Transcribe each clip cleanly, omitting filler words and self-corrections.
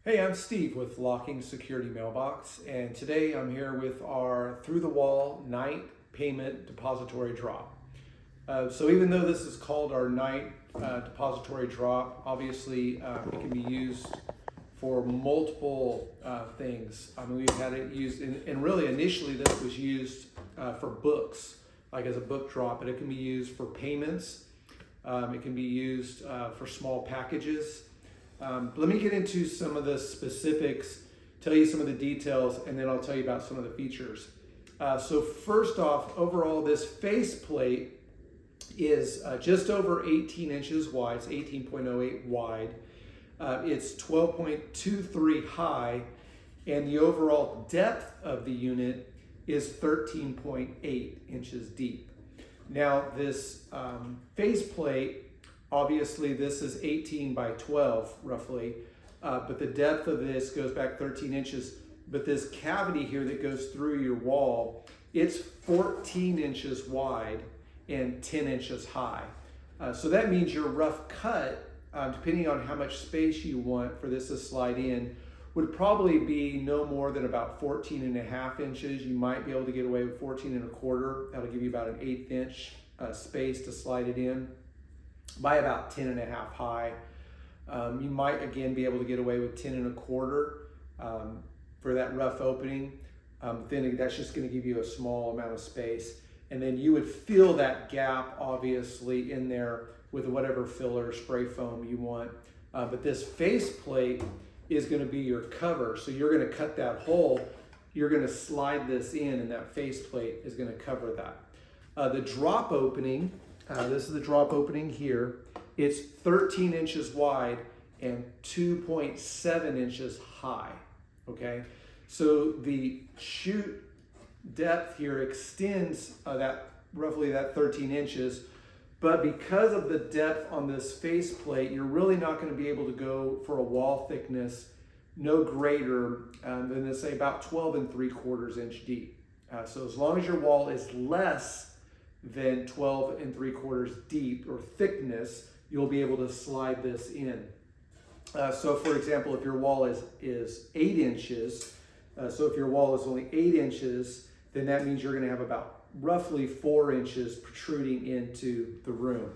Hey, I'm Steve with Locking Security Mailbox, and today I'm here with our through-the-wall night payment depository drop. So even though this is called our night depository drop, obviously it can be used for multiple things. I mean, we've had it used, and really initially this was used for books, like as a book drop, but it can be used for payments. It can be used for small packages. Let me get into some of the specifics, tell you some of the details, and then I'll tell you about some of the features. So first off, overall, this faceplate is just over 18 inches wide. It's 18.08 wide. It's 12.23 high, and the overall depth of the unit is 13.8 inches deep. Now, this faceplate, obviously this is 18 by 12 roughly, but the depth of this goes back 13 inches. But this cavity here that goes through your wall, it's 14 inches wide and 10 inches high. So that means your rough cut, depending on how much space you want for this to slide in, would probably be no more than about 14 and a half inches. You might be able to get away with 14 and a quarter. That'll give you about an 1/8 inch space to slide it in. By about 10 and a half high. You might again be able to get away with 10 and a quarter for that rough opening. Then that's just going to give you a small amount of space. And then you would fill that gap obviously in there with whatever filler, spray foam you want. But this faceplate is going to be your cover. So you're going to cut that hole, you're going to slide this in, and that faceplate is going to cover that. The drop opening, this is the drop opening here. It's 13 inches wide and 2.7 inches high, okay? So the chute depth here extends roughly that 13 inches, but because of the depth on this faceplate, you're really not gonna be able to go for a wall thickness no greater than, let's say, about 12 3/4 inch deep. So as long as your wall is less than 12 3/4 deep or thickness, you'll be able to slide this in. So for example, if your wall is 8 inches, so if your wall is only 8 inches, then that means you're going to have about roughly 4 inches protruding into the room.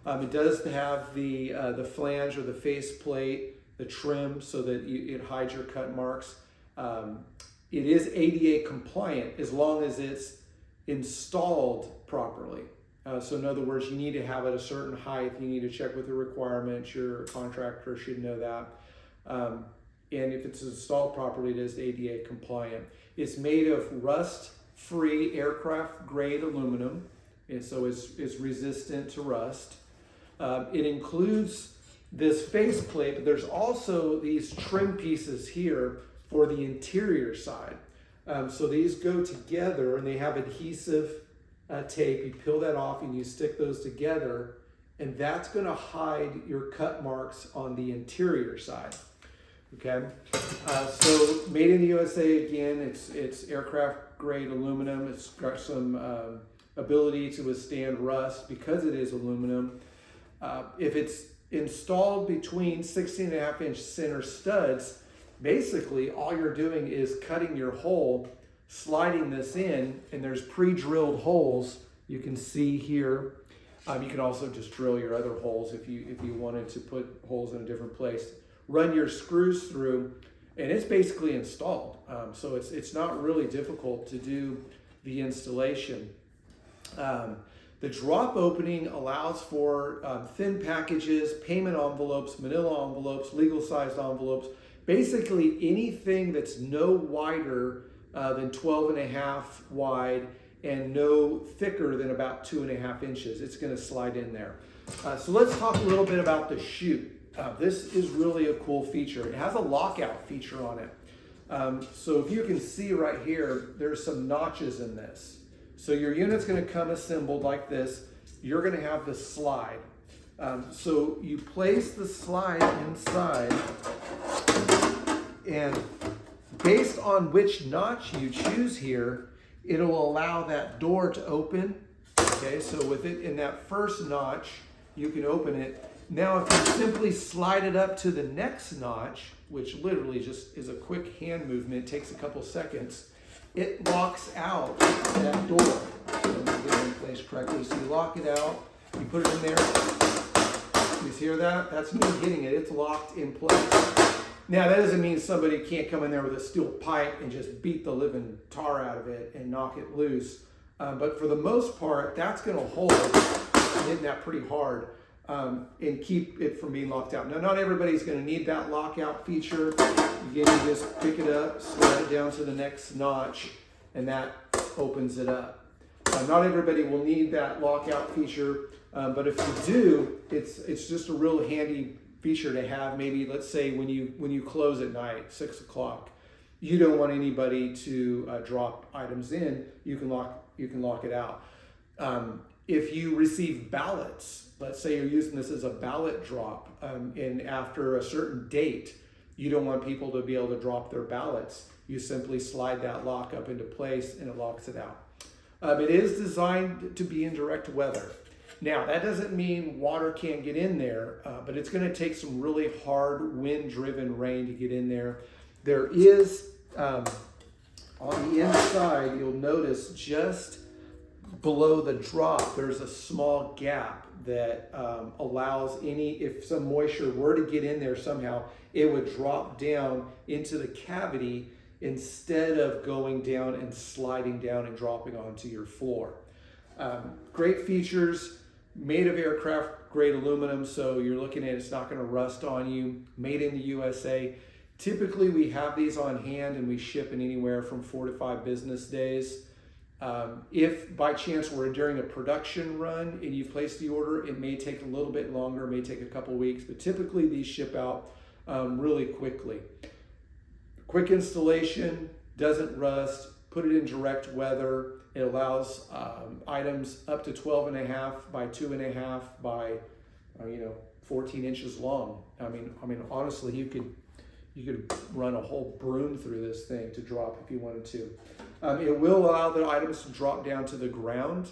It does have the flange or the faceplate, the trim, so that it hides your cut marks. It is ADA compliant as long as it's installed properly. So in other words, you need to have it a certain height. You need to check with the requirements. Your contractor should know that. And if it's installed properly, it is ADA compliant. It's made of rust-free aircraft grade aluminum, and so it's resistant to rust. It includes this faceplate, but there's also these trim pieces here for the interior side. So these go together and they have adhesive tape. You peel that off and you stick those together, and that's going to hide your cut marks on the interior side. Okay, so made in the USA again. It's aircraft grade aluminum. It's got some ability to withstand rust because it is aluminum. If it's installed between 16.5 inch center studs, basically all you're doing is cutting your hole, sliding this in, and there's pre-drilled holes you can see here. You can also just drill your other holes if you wanted to put holes in a different place. Run your screws through, and it's basically installed. So it's not really difficult to do the installation. The drop opening allows for thin packages, payment envelopes, manila envelopes, legal sized envelopes, basically anything that's no wider than 12.5 wide and no thicker than about 2.5 inches. It's going to slide in there. So let's talk a little bit about the chute. This is really a cool feature. It has a lockout feature on it. So if you can see right here, there's some notches in this. So your unit's going to come assembled like this. You're going to have the slide. So you place the slide inside, and based on which notch you choose here, it'll allow that door to open. Okay, so with it in that first notch, you can open it, Now, if you simply slide it up to the next notch, which literally just is a quick hand movement, takes a couple seconds, it locks out that door. So let me get it in place correctly. So you lock it out, you put it in there. You hear that? That's me hitting it. It's locked in place. Now, that doesn't mean somebody can't come in there with a steel pipe and just beat the living tar out of it and knock it loose. But for the most part, that's going to hold, hitting that pretty hard, and keep it from being locked out. Now, not everybody's going to need that lockout feature. Again, you just pick it up, slide it down to the next notch, and that opens it up. Not everybody will need that lockout feature, but if you do, it's just a real handy feature to have. Maybe, let's say, when you close at night, 6 o'clock, you don't want anybody to drop items in. You can lock it out. If you receive ballots, let's say you're using this as a ballot drop, and after a certain date, you don't want people to be able to drop their ballots. You simply slide that lock up into place and it locks it out. It is designed to be in direct weather. Now, that doesn't mean water can't get in there, but it's going to take some really hard wind-driven rain to get in there. There is, on the inside, you'll notice just below the drop, there's a small gap that allows if some moisture were to get in there somehow, it would drop down into the cavity instead of going down and sliding down and dropping onto your floor. Great features, made of aircraft grade aluminum, so you're looking at it's not going to rust on you, made in the USA. Typically, we have these on hand and we ship in anywhere from 4 to 5 business days. If by chance we're during a production run and you've placed the order, it may take a little bit longer, it may take a couple weeks, but typically these ship out really quickly. Quick installation, doesn't rust, put it in direct weather. It allows items up to 12.5 by 2.5 by 14 inches long. I mean, honestly, you could run a whole broom through this thing to drop if you wanted to. It will allow the items to drop down to the ground.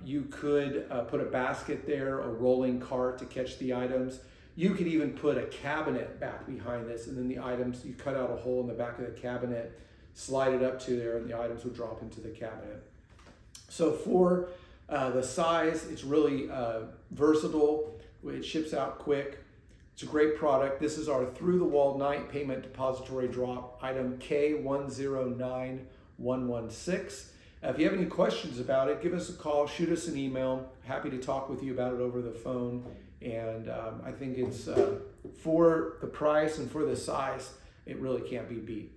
You could put a basket there, a rolling cart to catch the items. You could even put a cabinet back behind this, and then the items, you cut out a hole in the back of the cabinet, slide it up to there, and the items would drop into the cabinet. So for the size, it's really versatile. It ships out quick. It's a great product. This is our through-the-wall night payment depository drop, item K109116. If you have any questions about it, give us a call, shoot us an email. Happy to talk with you about it over the phone. And I think it's for the price and for the size, it really can't be beat.